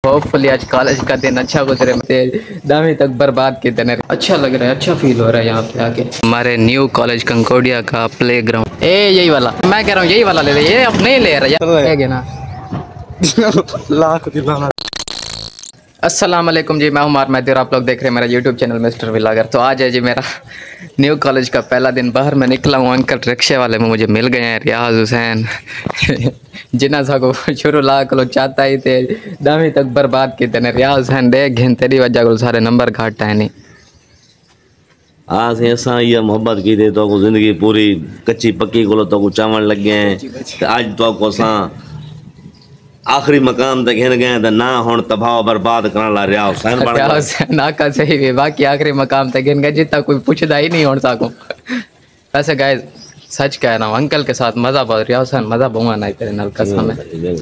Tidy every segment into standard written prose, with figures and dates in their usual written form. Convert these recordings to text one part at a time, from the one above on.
Hopefully आज college का दिन अच्छा गुजरे। 10वीं तक बर्बाद के दिन अच्छा लग रहा है, अच्छा फील हो रहा है यहाँ पे आके। हमारे न्यू कॉलेज कंकोडिया का प्ले ग्राउंड यही वाला, मैं कह रहा हूँ यही वाला ले ये अब नहीं ले रहा ना। लाख दिलाना। अस्सलाम वालेकुम जी, मैं हूं उमर मेहदी और आप लोग देख रहे हैं मेरा यूट्यूब चैनल मिस्टर व्लॉगर। तो आज है जी मेरा न्यू कॉलेज का पहला दिन। बाहर मैं निकला हूँ, अंकल रिक्शे वाले में मुझे मिल गए हैं, रियाज हुसैन जिन्ना सा को शुरू लाख लोग चाहता ही थे 10वीं तक बर्बाद की तेने। रियाज हुसैन देख घिन तेरी वजह को सारे नंबर घाटा है नहीं। आज ऐसा ये मोहब्बत की दे तो जिंदगी पूरी कच्ची पक्की को तो चावल लग गए हैं। आज तो को आखिरी मकाम तक हिन गए तो ना हुन तबाह बर्बाद करने ला रियाज हुसैन बन गया। नाका सही भी बाकी आखिरी मकाम तक हिन गए जितना कोई पूछदा ही नहीं होन साको। वैसे गाइस सच कह रहा हूँ, अंकल के साथ मजा बहुत, रियाज हुसैन मजा बहुआ नहीं तेरे नाल कसम है।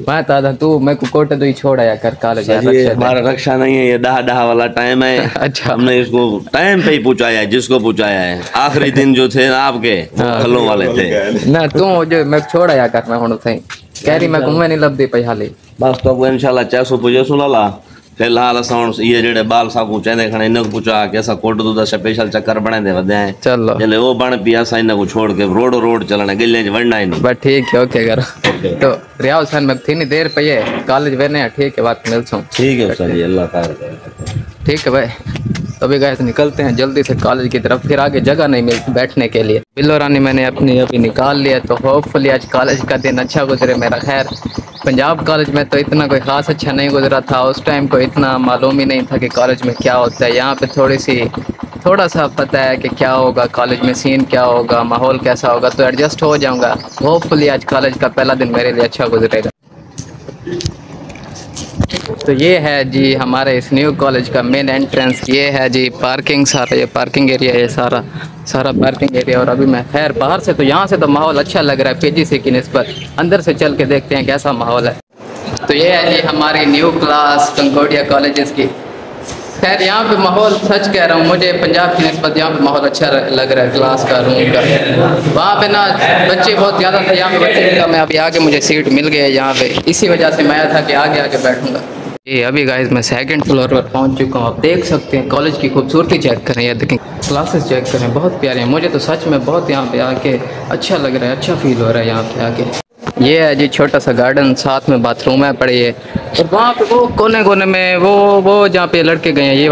मैं था तू मैं को कोटे तो ही छोड़ आया कर कॉलेज। हमारा रक्षा नहीं है, ये डहा वाला टाइम है। अच्छा हमने इसको टाइम पे ही पहुंचाया है, जिसको पहुंचाया है। आखिरी दिन जो थे ना आपके खलों वाले थे ना, तू जो मैं छोड़ आया कर। मैं हुन सही कह रही मैं घूमे नहीं लभदी पई हाली। बस तो इंशाल्लाह 400 पुजे सुनाला फिलहाल असां ये जेड़े बाल साकू चेंदे खणे इन को पूछा कि असा कोट दूदा स्पेशल चक्कर बने दे वदे हैं। चलो जले वो बन पिया सा इन को छोड़ के रोड चलने गले च वड़ना ही नहीं। बस ठीक है, ओके करो। तो रियाज हुसैन में थी नहीं देर पे कॉलेज वेने है। ठीक है, बात मिलता हूं। ठीक है सर जी, अल्लाह खैर करे। ठीक है भाई, तो अभी गाइस निकलते हैं जल्दी से कॉलेज की तरफ, फिर आगे जगह नहीं मिलती बैठने के लिए। बिल्लो रानी मैंने अपनी अभी निकाल लिया, तो होपफुली आज कॉलेज का दिन अच्छा गुजरे मेरा। खैर पंजाब कॉलेज में तो इतना कोई ख़ास अच्छा नहीं गुजरा था, उस टाइम को इतना मालूम ही नहीं था कि कॉलेज में क्या होता है। यहाँ पे थोड़ा सा पता है कि क्या होगा कॉलेज में, सीन क्या होगा, माहौल कैसा होगा, तो एडजस्ट हो जाऊँगा। होपफुली आज कॉलेज का पहला दिन मेरे लिए अच्छा गुजरेगा। तो ये है जी हमारे इस न्यू कॉलेज का मेन एंट्रेंस। ये है जी पार्किंग, सारा ये पार्किंग एरिया है, सारा पार्किंग एरिया। और अभी मैं खैर बाहर से तो यहाँ से तो माहौल अच्छा लग रहा है पीजीसी की निस्बत। अंदर से चल के देखते हैं कैसा माहौल है। तो ये है जी हमारी न्यू क्लास कंकोडिया कॉलेजेस की। खैर यहाँ पे माहौल सच कह रहा हूँ, मुझे पंजाब की निस्बत यहाँ पे माहौल अच्छा लग रहा है। क्लास का, रूम का, वहाँ पे ना बच्चे बहुत ज़्यादा थे, यहाँ पे बच्चे कम है। अभी आगे मुझे सीट मिल गई है यहाँ पे, इसी वजह से मैं था कि आगे बैठूंगा। ये अभी गाइस मैं सेकंड फ्लोर पर पहुँच चुका हूँ। आप देख सकते हैं कॉलेज की खूबसूरती चेक करें, या देखें क्लासेस चेक करें, बहुत प्यारे हैं। मुझे तो सच में बहुत यहाँ पे आके अच्छा लग रहा है, अच्छा फील हो रहा है यहाँ पे आके। ये है जी छोटा सा गार्डन, साथ में बाथरूम है पड़े है। और वहाँ पे वो कोने में वो जहाँ पे लड़के गए हैं, ये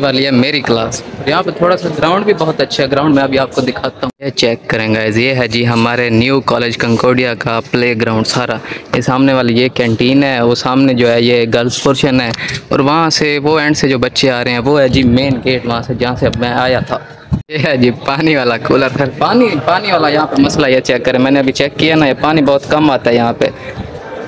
वाली है मेरी क्लास। और यहाँ पे थोड़ा सा ग्राउंड भी बहुत अच्छा है, ग्राउंड में अभी आपको दिखाता हूँ। ये चेक करेंगे, ये है जी हमारे न्यू कॉलेज कंकोडिया का प्ले ग्राउंड सारा। ये सामने वाली ये कैंटीन है, वो सामने जो है ये गर्ल्स पोर्शन है। और वहाँ से वो एंड से जो बच्चे आ रहे हैं वो है जी मेन गेट, वहाँ से जहाँ से अब मैं आया था। ये है जी पानी वाला कूलर। खैर पानी वाला यहाँ पे मसला ये चेक करें, मैंने अभी चेक किया ना, ये पानी बहुत कम आता है यहाँ पे।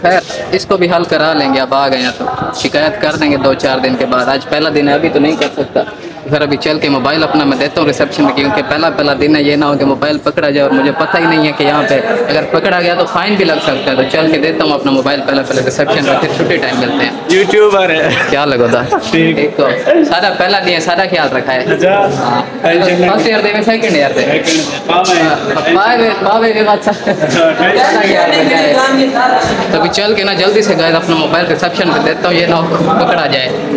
खैर इसको भी हल करा लेंगे, अब आ गए हैं तो शिकायत कर देंगे 2-4 दिन के बाद। आज पहला दिन है, अभी तो नहीं कर सकता। फिर अभी चल के मोबाइल अपना मैं देता हूँ रिसेप्शन में, क्योंकि पहला दिन है, ये ना हो कि मोबाइल पकड़ा जाए और मुझे पता ही नहीं है कि यहाँ पे अगर पकड़ा गया तो फाइन भी लग सकता है। तो चल के देता हूँ अपना मोबाइल पहले रिसेप्शन में, फिर छुट्टी टाइम मिलते हैं। यूट्यूबर है क्या लगोदा ठीक तो सारा पहला नहीं है, सारा ख्याल रखा है। फर्स्ट ईयर दे सेकंड ईयर दे तो अभी चल के ना जल्दी से गाइस अपना मोबाइल रिसेप्शन पे देता हूँ, ये ना पकड़ा जाए।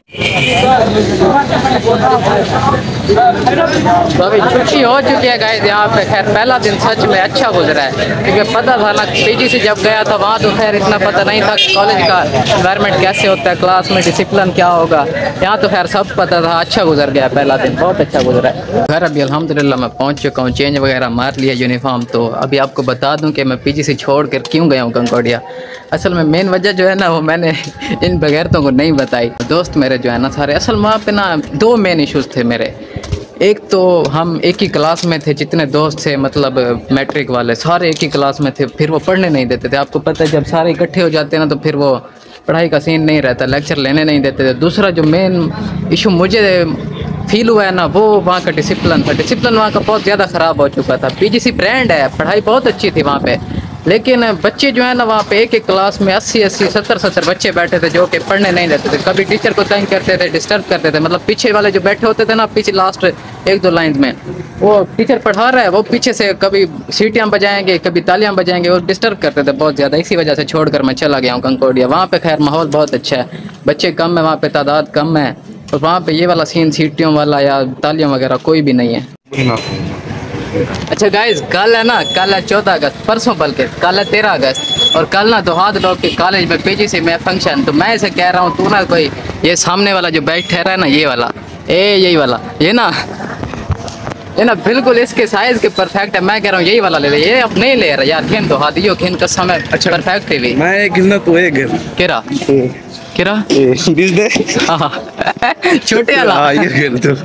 तो अभी छुट्टी हो चुकी है गाइस यहाँ पे। खैर पहला दिन सच में अच्छा गुजरा है, क्योंकि पता था ना पीजी से जब गया था वहाँ तो खैर इतना पता नहीं था कि कॉलेज का एनवायरनमेंट कैसे होता है, क्लास में डिसिप्लिन क्या होगा। यहाँ तो खैर सब पता था, अच्छा गुजर गया पहला दिन, बहुत अच्छा गुजरा है। घर अभी अल्हम्दुलिल्लाह मैं पहुँच चुका हूँ, चेंज वगैरह मार लिया यूनिफॉर्म। तो अभी आपको बता दूँ कि मैं पीजी से छोड़ कर क्यों गया हूँ कंकोडिया। असल में मेन वजह जो है ना वो मैंने इन बगैरतों को नहीं बताई। दोस्त मेरे जो है ना सारे, असल वहाँ पे ना 2 मेन इश्यूज़ थे मेरे। एक तो हम एक ही क्लास में थे, जितने दोस्त थे मतलब मैट्रिक वाले सारे एक ही क्लास में थे, फिर वो पढ़ने नहीं देते थे। आपको पता है जब सारे इकट्ठे हो जाते हैं ना तो फिर वो पढ़ाई का सीन नहीं रहता, लेक्चर लेने नहीं देते थे। दूसरा जो मेन इशू मुझे फील हुआ है ना वो वहाँ का डिसिप्लिन था। डिसिप्लिन वहाँ का बहुत ज़्यादा ख़राब हो चुका था। पीजीसी ब्रांड है, पढ़ाई बहुत अच्छी थी वहाँ पे, लेकिन बच्चे जो है ना वहाँ पे एक एक क्लास में 80-80 70-70 बच्चे बैठे थे जो कि पढ़ने नहीं देते थे। कभी टीचर को तंग करते थे, डिस्टर्ब करते थे। मतलब पीछे वाले जो बैठे होते थे ना, पीछे लास्ट 1-2 लाइन में, वो टीचर पढ़ा रहा है, वो पीछे से कभी सीटियाँ बजाएंगे, कभी तालियाँ बजाएंगे, वो डिस्टर्ब करते थे बहुत ज़्यादा। इसी वजह से छोड़कर मैं चला गया हूँ कंकोडिया। वहाँ पे खैर माहौल बहुत अच्छा है, बच्चे कम है वहाँ पे, तादाद कम है, और वहाँ पे ये वाला सीन सीटियों वाला या तालियों वगैरह कोई भी नहीं है। अच्छा गाइस, कल है ना, कल है 14 अगस्त, परसों बल्कि कल है 13 अगस्त, और कल ना दोहाद लोग के कॉलेज में PGC में फंक्शन। तो मैं इसे कह रहा हूँ, तू ना कोई ये सामने वाला जो बैठ ठहरा है ना, ये वाला, यही वाला, ये ना बिल्कुल इसके साइज के परफेक्ट है। मैं कह रहा हूँ यही वाला ले ले, ये अब नहीं ले रहा यार। खेन तो हाथ दियो, खेन कसम है। अच्छा परफेक्ट है मैं एक कितना तो एक केरा बीज दे छोटे वाला। हां ये खेल तो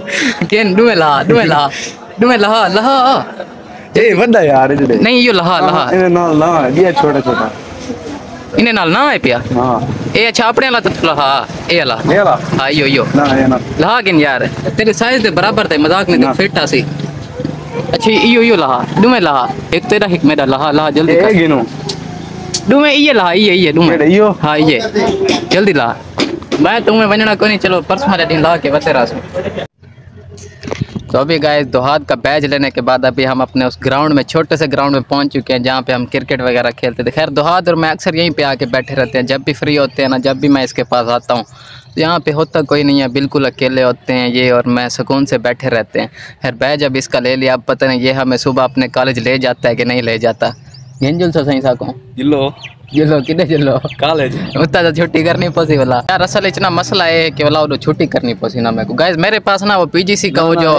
खेन दुमे लहा ए बंदा यार इधर नहीं, यो लहा इने नाल ना ये छोटा छोटा इन्हें नाल ना है पिया। हां ए अच्छा अपने वाला तो लहा, ए वाला ये वाला हां यो ना ये ना लहा किन यार, तेरे साइज दे बराबर थे, मजाक नहीं फिट आसी। अच्छा यो लहा दुमे लहा, एक तेरा एक मेरा लहा जल्दी ए गिनो दुमे ये लहा, ये दुमे यो हाँ ये जल्दी ला। मैं तुम्हें वंजना को नहीं, चलो परसों वाले दिन ला के बतेरा सो। तो अभी गाइस दोहाद का बैच लेने के बाद अभी हम अपने उस ग्राउंड में, छोटे से ग्राउंड में पहुंच चुके हैं जहाँ पे हम क्रिकेट वगैरह खेलते थे। खैर दोहाद और मैं अक्सर यहीं पे आके बैठे रहते हैं, जब भी फ्री होते हैं ना, जब भी मैं इसके पास आता हूँ तो यहाँ पे होता कोई नहीं है, बिल्कुल अकेले होते हैं ये और मैं, सुकून से बैठे रहते हैं। खैर बैच अब इसका ले लिया, अब पता नहीं ये हमें सुबह अपने कॉलेज ले जाता है कि नहीं ले जाता। गेंजुल सो सही साको जिलो किने जिलो कॉलेज उतना तो छुट्टी करनी पॉसिबल है यार। असल इतना मसला है कि वाला वो छुट्टी करनी पॉसी ना मेरे को। गाइस मेरे पास ना वो PGC का वो जो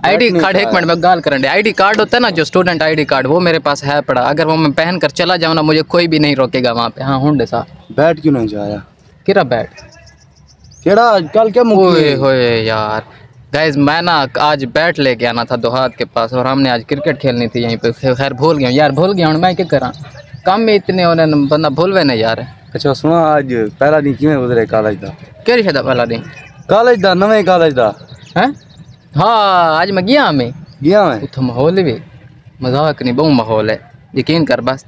ID कार्ड, एक मिनट में गाल करने, ID कार्ड होता है ना जो स्टूडेंट ID कार्ड, वो मेरे पास है पड़ा। अगर वो मैं पहन कर चला जाऊँ ना, मुझे कोई भी नहीं रोकेगा वहाँ पे। हाँ हुंडे सा बैठ क्यों नहीं जाया किरा बैठ केड़ा कल क्या ओए होए यार। गाइस मैं ना आज बैट लेके आना था दोहाद के पास, और हमने आज क्रिकेट खेलनी थी यहीं पे। खैर भूल गया यार, भूल गया हूँ मैं क्या करा, काम में इतने होने बंदा भूलवे नहीं यार। अच्छा सुना आज पहला दिन किवें गुजरे कॉलेज दा? केड़ी शदा पहला दिन कॉलेज दा नवे कॉलेज दा हैं? हाँ आज मैं गया मैं उतो माहौल भी मजाक नहीं, बहु माहौल है, यकीन कर बस।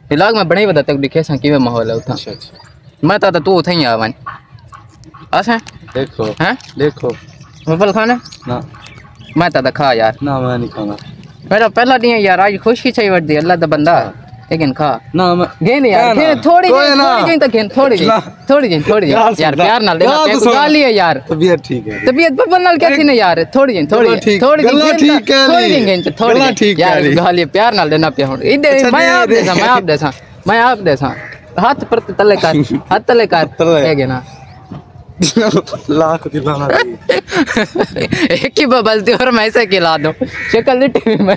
फिलहाल मैं बड़े बता तक दिखे सा किवें माहौल है उथा। अच्छा मैं तो तू उथे ही आवन असा देखो हैं, देखो मोबाइल खाना ना मैं तो खा यार ना मैं नहीं खाना। मेरा पहला दिन यार, आज खुशी चाहिए वर्द दी अल्लाह दा बंदा, लेकिन खा ना मैं गेन यार, गेन थोड़ी गेन तक गेन थोड़ी यार प्यार नाल देना पे गाली है यार। तबीयत ठीक है, तबीयत पर नाल क्या थी ना यार, थोड़ी गेन यार गाली प्यार नाल देना पे। हुन इदे मैं आप देसा हाथ पर तले कर, हाथ तले कर है गे ना लाख दिलाना एक ही बबलती और मैं ऐसे खिला दूं शक्ल टीवी में।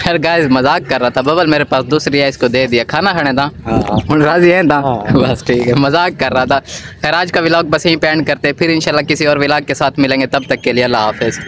खैर गाइस मजाक कर रहा था, बबल मेरे पास दूसरी है, इसको दे दिया, खाना खाने था हुन राजी है था बस ठीक है, मजाक कर रहा था। खैर आज का व्लॉग बस यहीं पे एंड करते हैं, फिर इंशाल्लाह किसी और व्लॉग के साथ मिलेंगे, तब तक के लिए अल्लाह हाफिज़।